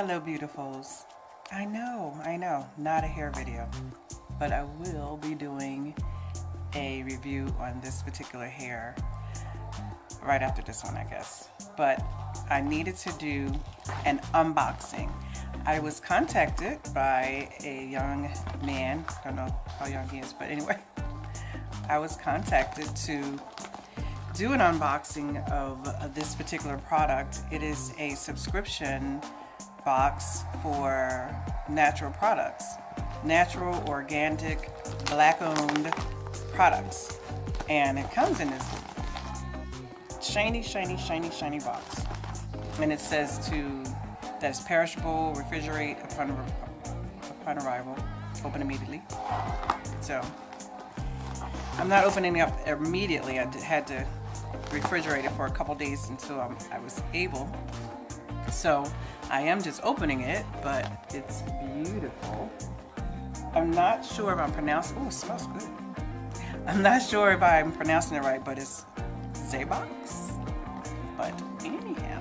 Hello, beautifuls. I know, not a hair video, but I will be doing a review on this particular hair right after this one, I guess. But I needed to do an unboxing. I was contacted by a young man. I don't know how young he is, but anyway, I was contacted to do an unboxing of this particular product. It is a subscription box for natural products, natural, organic, black-owned products, and it comes in this shiny box, and it says that it's perishable, refrigerate upon arrival, open immediately. So I'm not opening it up immediately. I had to refrigerate it for a couple days until I was able. So I am just opening it, but it's beautiful. I'm not sure if I'm pronouncing. Oh, it smells good. I'm not sure if I'm pronouncing it right, but it's ZAABOX. But anyhow,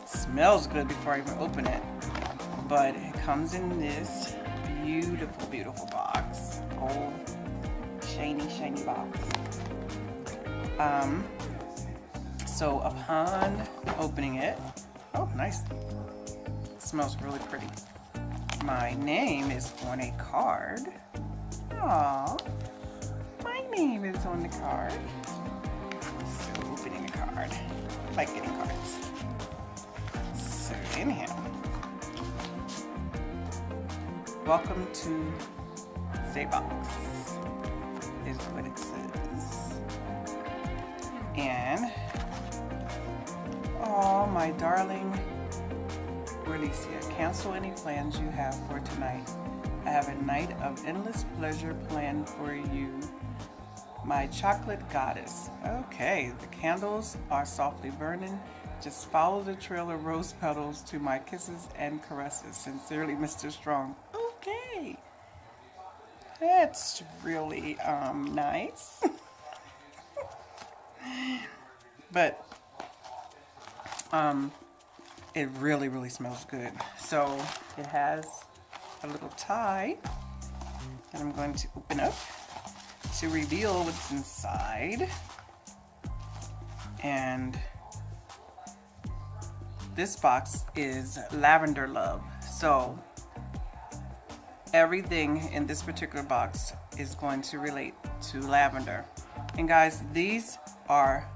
smells good before I even open it. But it comes in this beautiful box. Oh, shiny box. So upon opening it, oh, nice. It smells really pretty. My name is on a card. Aww, my name is on the card. So opening a card. I like getting cards. So anyhow, welcome to ZAABOX is what it says. And oh, my darling Alicia, cancel any plans you have for tonight. I have a night of endless pleasure planned for you, my chocolate goddess. Okay, the candles are softly burning. Just follow the trail of rose petals to my kisses and caresses. Sincerely, Mr. Strong. Okay, that's really nice. But it really smells good. So it has a little tie that I'm going to open up to reveal what's inside. And this box is Lavender Love. So everything in this particular box is going to relate to lavender. And guys, these are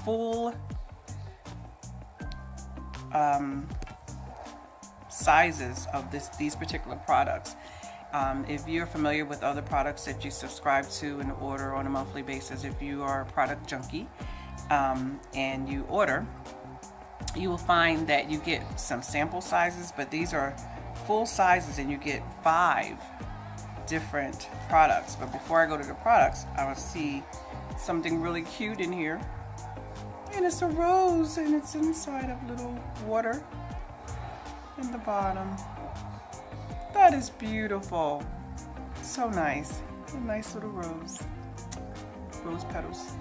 full sizes of these particular products. If you're familiar with other products that you subscribe to and order on a monthly basis, if you are a product junkie and you order, you will find that you get some sample sizes, but these are full sizes and you get 5 different products. But before I go to the products, I will see something really cute in here. And it's a rose, and it's inside of little water in the bottom. That is beautiful. So nice. A nice little rose. Rose petals.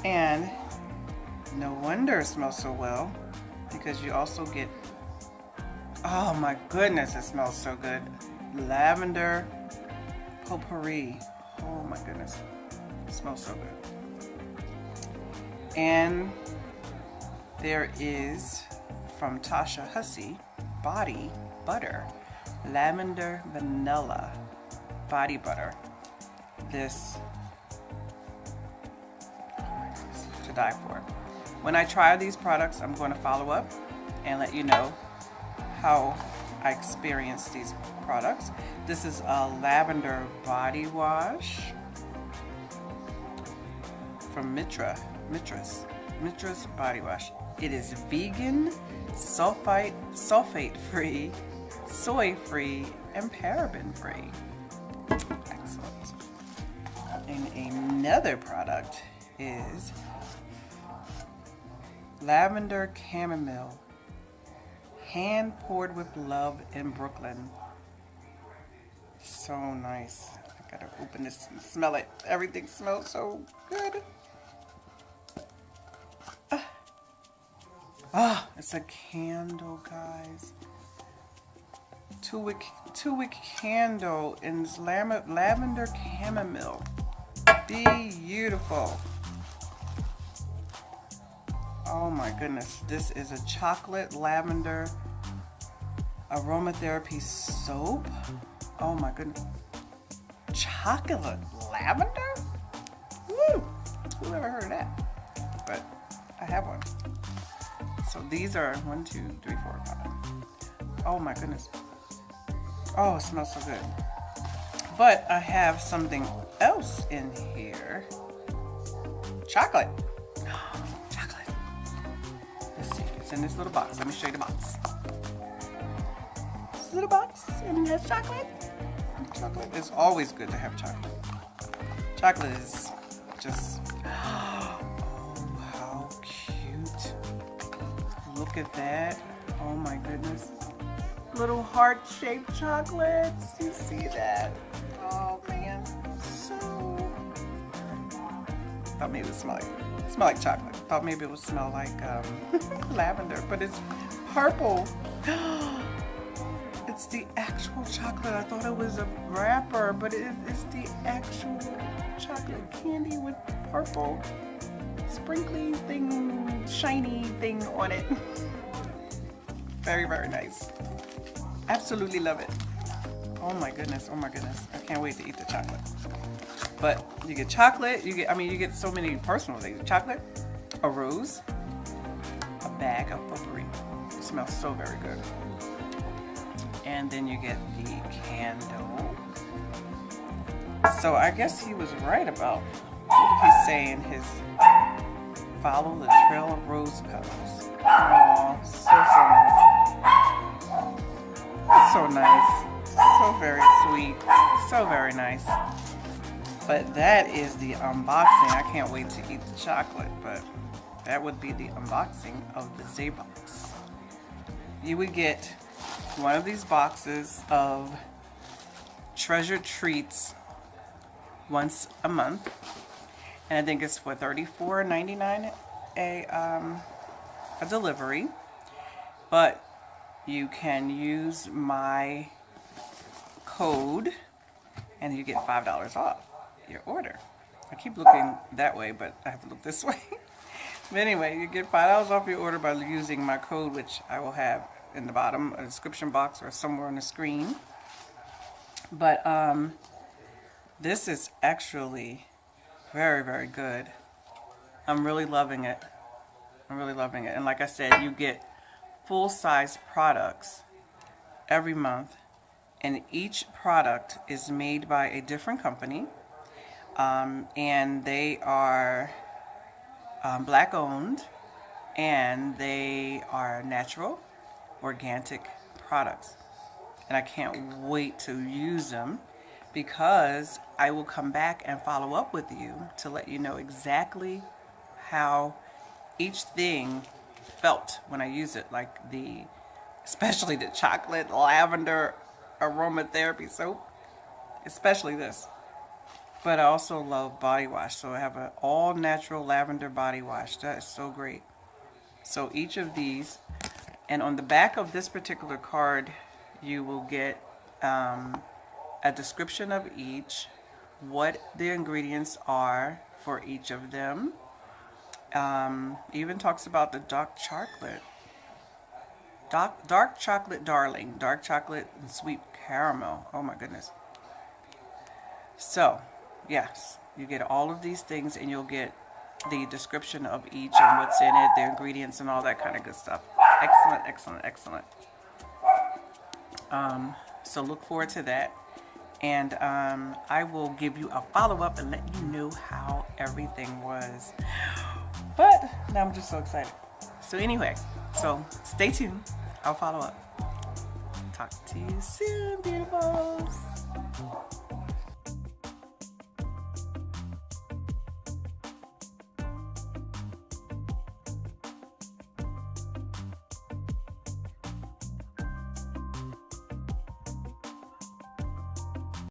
And no wonder it smells so well, because you also get, oh my goodness, it smells so good. Lavender potpourri. Oh my goodness. It smells so good. And there is, from Tasha Hussey, body butter, lavender vanilla body butter. This, oh my goodness, to die for. When I try these products, I'm going to follow up and let you know how I experience these products. This is a lavender body wash from Mitra's body wash. It is vegan, sulfate-free, soy-free, and paraben-free. Excellent. And another product is lavender chamomile, hand poured with love in Brooklyn. So nice. I gotta open this and smell it. Everything smells so good. Ah, it's a candle, guys. Two-wick candle in lavender chamomile. Beautiful. Oh my goodness. This is a chocolate lavender aromatherapy soap. Oh my goodness. Chocolate lavender? Woo! Who ever heard of that? But I have one. So these are 1, 2, 3, 4, 5. Oh my goodness. Oh, it smells so good. But I have something else in here. Chocolate. Chocolate. Let's see. It's in this little box. Let me show you the box. This little box, and it has chocolate. Chocolate. It's always good to have chocolate. Chocolate is just, oh, how cute. Look at that. Oh my goodness. Little heart-shaped chocolates. You see that? Oh man. So, thought maybe it would smell like chocolate. Thought maybe it would smell like lavender, but it's purple. It's the actual chocolate. I thought it was a wrapper, but it's the actual chocolate candy with purple sprinkly thing, shiny thing on it. Very, very nice. Absolutely love it. Oh my goodness, oh my goodness. I can't wait to eat the chocolate. But you get chocolate, you get so many personal things. Chocolate, a rose, a bag of potpourri. It smells so very good. And then you get the candle. So I guess he was right about what did he say in his follow the trail of rose petals. Oh, so nice. So very sweet. So very nice. But that is the unboxing. I can't wait to eat the chocolate, but that would be the unboxing of the ZAABOX. You would get one of these boxes of treasured treats once a month, and I think it's for $34.99 a delivery. But you can use my code and you get $5 off your order. I keep looking that way, but I have to look this way. But anyway, you get $5 off your order by using my code, which I will have in the bottom of the description box or somewhere on the screen. But this is actually very, very good. I'm really loving it. I'm really loving it. And like I said, you get full-size products every month, and each product is made by a different company, and they are black owned, and they are natural organic products, and I can't wait to use them, because I will come back and follow up with you to let you know exactly how each thing felt when I use it, like especially the chocolate lavender aromatherapy soap, especially this. But I also love body wash, so I have an all natural lavender body wash. That is so great. So each of these, and on the back of this particular card, you will get a description of each, what the ingredients are for each of them. Even talks about the dark chocolate. Dark chocolate darling. Dark chocolate and sweet caramel. Oh my goodness. So, yes, you get all of these things, and you'll get the description of each and what's in it, the ingredients and all that kind of good stuff. Excellent, excellent, excellent. So look forward to that. And I will give you a follow-up and let you know how everything was. But now I'm just so excited. So anyway, so stay tuned. I'll follow up. Talk to you soon, beautifuls.